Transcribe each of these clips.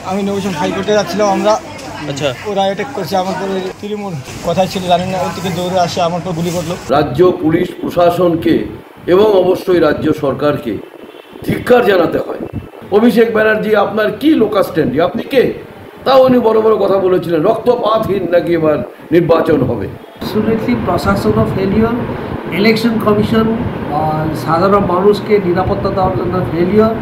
আমি নবীন ফাইল করতে যাচ্ছিলাম আমরা। আচ্ছা, ওরা অ্যাটাক করছে আমার পরে, তৃণমূল কথাই ছিল জানেন না, ওর থেকে দৌড়ে আসে আমার পর গুলি করলো। রাজ্য পুলিশ প্রশাসনকে এবং অবশ্যই রাজ্য সরকারকে ধিক্কার জানাতে হয়। অভিষেক ব্যানার্জি আপনার কি লোকাল স্ট্যান্ডি, আপনি কে? তাও উনি বড় বড় কথা বলেছিলেন, রক্তপাতহীন নাকি এবার নির্বাচন হবে। অ্যাবসলিউটলি প্রশাসন ফেলিওর, ইলেকশন কমিশন সাধারণ মানুষকে নিরাপত্তা দেওয়ার জন্য ফেলিওর,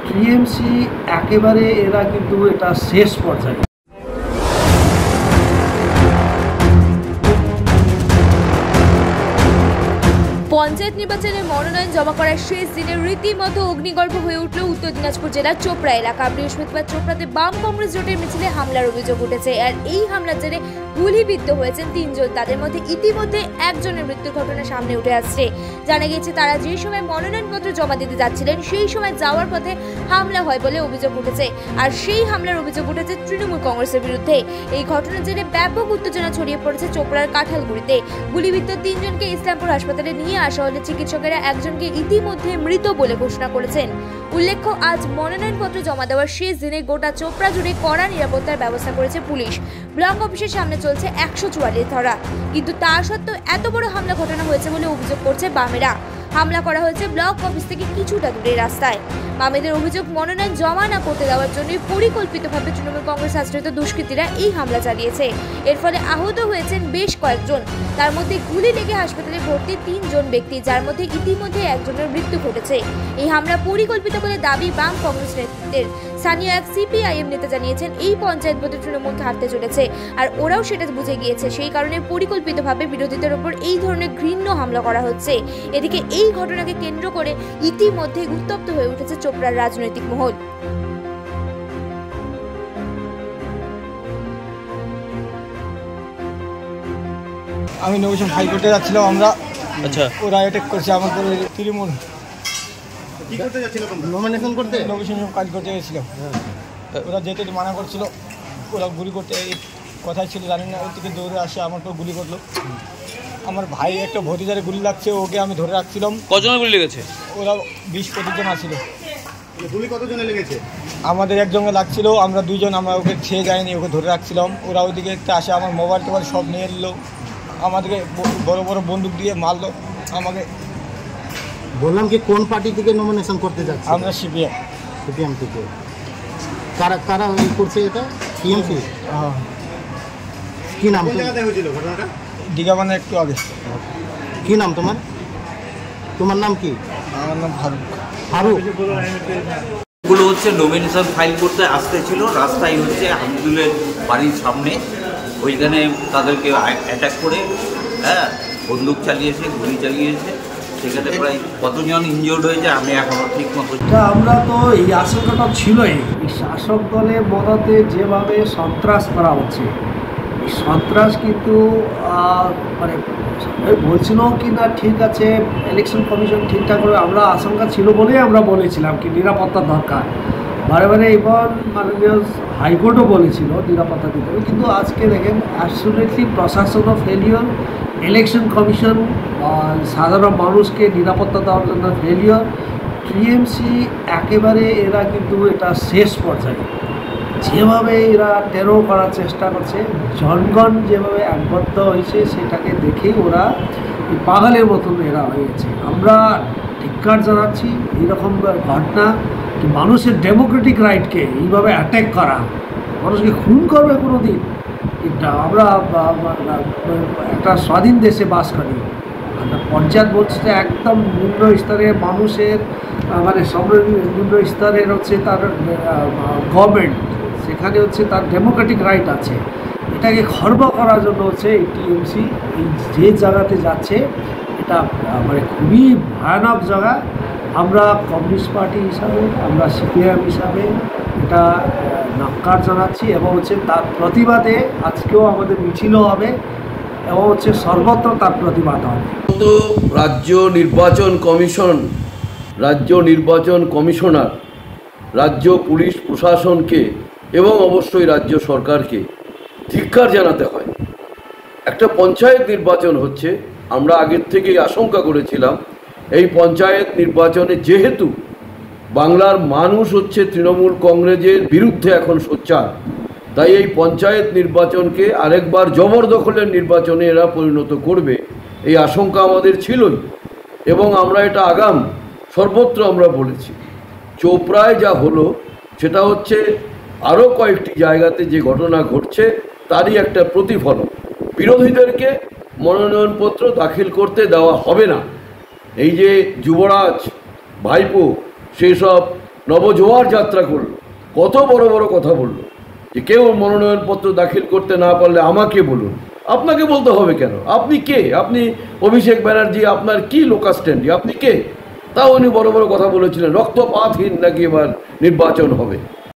টিএমসি একেবারে এরা কিন্তু এটা শেষ পর্যায়ে। পঞ্চায়েত নির্বাচনের মনোনয়ন জমা করার শেষ দিনে রীতিমতো অগ্নিগর্ভ হয়ে উঠল উত্তর দিনাজপুর জেলার চোপড়া এলাকা। বৃহস্পতিবার চোপড়াতে বাম কংগ্রেস জোটের মিছিলে হামলার অভিযোগ উঠেছে। আর এই হামলার জেরে গুলিবিদ্ধ হয়েছেন 3 জন। তাদের মধ্যে ইতিমধ্যে একজনের মৃত্যুর ঘটনা সামনে উঠে আসছে। জানা গিয়েছে তারা যে সময় মনোনয়নপত্র জমা দিতে যাচ্ছিলেন সেই সময় যাওয়ার পথে হামলা হয় বলে অভিযোগ উঠেছে। আর সেই হামলার অভিযোগ উঠেছে তৃণমূল কংগ্রেসের বিরুদ্ধে। এই ঘটনার জেরে ব্যাপক উত্তেজনা ছড়িয়ে পড়েছে চোপড়ার কাঁঠালগুড়িতে। গুলিবিদ্ধ 3 জনকে ইসলামপুর হাসপাতালে নিয়ে আসা হলে চিকিৎসকেরা একজনকে ইতিমধ্যে মৃত বলে ঘোষণা করেছেন। উল্লেখ্য, আজ মনোনয়নপত্র জমা দেওয়ার শেষ দিনে গোটা চোপড়া জুড়ে কড়া নিরাপত্তার ব্যবস্থা করেছে পুলিশ। ব্লক অফিসের সামনে চলছে 144 ধরা। কিন্তু তা সত্ত্বেও এত বড় হামলা ঘটানো হয়েছে বলে অভিযোগ করছে বামেরা। হামলা করা হয়েছে ব্লক অফিস থেকে কিছুটা দূরে রাস্তায়। বামেদের অভিযোগ, মনোনয়ন জমা না করতে দেওয়ার জন্য পরিকল্পিতভাবে তৃণমূল কংগ্রেস আশ্রিত দুষ্কৃতীরা এই হামলা চালিয়েছে। এর ফলে আহত হয়েছেন বেশ কয়েকজন। তার মধ্যে গুলি লেগে হাসপাতালে ভর্তি 3 জন ব্যক্তি, যার মধ্যে ইতিমধ্যে একজনের মৃত্যু ঘটেছে। এই হামলা পরিকল্পিত বলে দাবি বাম কংগ্রেস নেতৃত্বের। স্থানীয় এক সিপিআইএম নেতা জানিয়েছেন, এই পঞ্চায়েত ভোটে তৃণমূল হারতে চলেছে, আর ওরাও সেটা বুঝে গিয়েছে। সেই কারণে পরিকল্পিতভাবে বিরোধীদের ওপর এই ধরনের ঘৃণ্য হামলা করা হচ্ছে। এদিকে এই ঘটনাকে কেন্দ্র করে ইতিমধ্যে উত্তপ্ত হয়ে উঠেছে চোপড়ার রাজনৈতিক মহল। আমি নবীন ফাইল করতে যাচ্ছিলাম আমরা। আচ্ছা, ওরা অ্যাটাক করছে আমার পরে, তৃণমূল কি করতে যাচ্ছিল? নমিনেশন করতে, নবীন কাজ করতে গেছিলাম। ওরা যেতে মানা করছিল, ওরা গুলি করতে কথাই ছিল জানেন না, ওর থেকে দৌড়ে আসে আমার পর গুলি করলো। আমার ভাই একটা ভতিজারে গুলি লাগছে, ওকে আমি ধরে রাখছিলাম। কজনের গুলি লেগেছে? ওরা 20-25 জন আসছিল। গুলি কতজনে লেগেছে? আমাদের একজনে লাগছিল, আমরা 2 জন, আমরা ওকে ছেড়ে যাইনি, ওকে ধরে রাখছিলাম। ওরা ওইদিকে একটা আসে, আমার মোবাইল টোবাইল সব নিয়ে নিল, আমাদেরকে বড় বড় বন্দুক দিয়ে মারলো আমাকে। বললাম কি কোন পার্টি থেকে নমিনেশন করতে যাচ্ছে? আমরা সিপিএম থেকে। কারা করছে এটা? টিএমসি। হ্যাঁ। কি নাম? কোন জায়গায় হয়েছিল ঘটনাটা? দিঘাবানা একটু আগে। কি নাম তোমার? তোমার নাম কি? আমার নাম ফারুক। এগুলো হচ্ছে নমিনেশন ফাইল করতে আসতেছিল, রাস্তায় হচ্ছে হামিদুলের বাড়ির সামনে, ওইখানে তাদেরকে অ্যাটাক করে বন্দুক চালিয়েছে, গুলি চালিয়েছে। সেখানে প্রায় কতজন ইনজিওর্ড হয়েছে আমি এখনও ঠিক মতো। আমরা তো এই আশঙ্কাটা ছিলই, এই শাসক দলের মদতে যেভাবে সন্ত্রাস করা হচ্ছে, এই সন্ত্রাস কিন্তু মানে বলছিল কি না ঠিক আছে, ইলেকশন কমিশন ঠিকঠাক করে, আমরা আশঙ্কা ছিল বলেই আমরা বলেছিলাম কি নিরাপত্তা দরকার। বারে বারে এবং মাননীয় হাইকোর্টও বলেছিল নিরাপত্তা দিতে হবে। কিন্তু আজকে দেখেন অ্যাবসলিউটলি প্রশাসন ফেলিওর, ইলেকশন কমিশন সাধারণ মানুষকে নিরাপত্তা দেওয়ার জন্য ফেলিওর, টিএমসি একেবারে এরা কিন্তু এটা শেষ পর্যায়ে। যেভাবে এরা টেরর করার চেষ্টা করছে, জনগণ যেভাবে একবদ্ধ হয়েছে সেটাকে দেখেই ওরা পাগলের মতন এরা হয়েছে। আমরা ধিক্কার জানাচ্ছি এইরকম ঘটনা, কি মানুষের ডেমোক্রেটিক রাইটকে এইভাবে অ্যাটাক করা, মানুষকে খুন করবে কোনো দিন? এটা আমরা একটা স্বাধীন দেশে বাস করি। একটা পঞ্চায়েত বলছে যে একদম নিম্ন স্তরের মানুষের মানে নিম্ন স্তরের হচ্ছে তার গভর্নমেন্ট, সেখানে হচ্ছে তার ডেমোক্রেটিক রাইট আছে। এটাকে খর্ব করার জন্য হচ্ছে এই টিএমসি এই যে জায়গাতে যাচ্ছে, এটা মানে খুবই ভয়ানক জায়গা। আমরা কমিউনিস্ট পার্টি হিসাবে, আমরা সিপিএম হিসাবে এটা নক্কার জানাচ্ছি এবং হচ্ছে তার প্রতিবাদে আজকেও আমাদের মিছিলও হবে এবং হচ্ছে সর্বত্র তার প্রতিবাদ হবে। রাজ্য নির্বাচন কমিশন, রাজ্য নির্বাচন কমিশনার, রাজ্য পুলিশ প্রশাসনকে এবং অবশ্যই রাজ্য সরকারকে ধিক্কার জানাতে হয়। একটা পঞ্চায়েত নির্বাচন হচ্ছে, আমরা আগের থেকেই আশঙ্কা করেছিলাম এই পঞ্চায়েত নির্বাচনে যেহেতু বাংলার মানুষ হচ্ছে তৃণমূল কংগ্রেসের বিরুদ্ধে এখন সোচ্চার। তাই এই পঞ্চায়েত নির্বাচনকে আরেকবার জবরদখলের নির্বাচনে এরা পরিণত করবে এই আশঙ্কা আমাদের ছিলই, এবং আমরা এটা আগাম সর্বত্র আমরা বলেছি। চোপড়ায় যা হলো সেটা হচ্ছে আরও কয়েকটি জায়গাতে যে ঘটনা ঘটছে তারই একটা প্রতিফলন। বিরোধীদেরকে মনোনয়নপত্র দাখিল করতে দেওয়া হবে না। এই যে যুবরাজ ভাইপো সেসব নবজোয়ার যাত্রা করলো, কত বড় বড় কথা বললো যে কেউ মনোনয়নপত্র দাখিল করতে না পারলে আমাকে বলুন। আপনাকে বলতে হবে কেন? আপনি কে? আপনি অভিষেক ব্যানার্জি, আপনার কি লোকাল স্ট্যান্ডি? আপনি কে? তাও উনি বড় বড় কথা বলেছিলেন, রক্তপাতহীন নাকি এবার নির্বাচন হবে।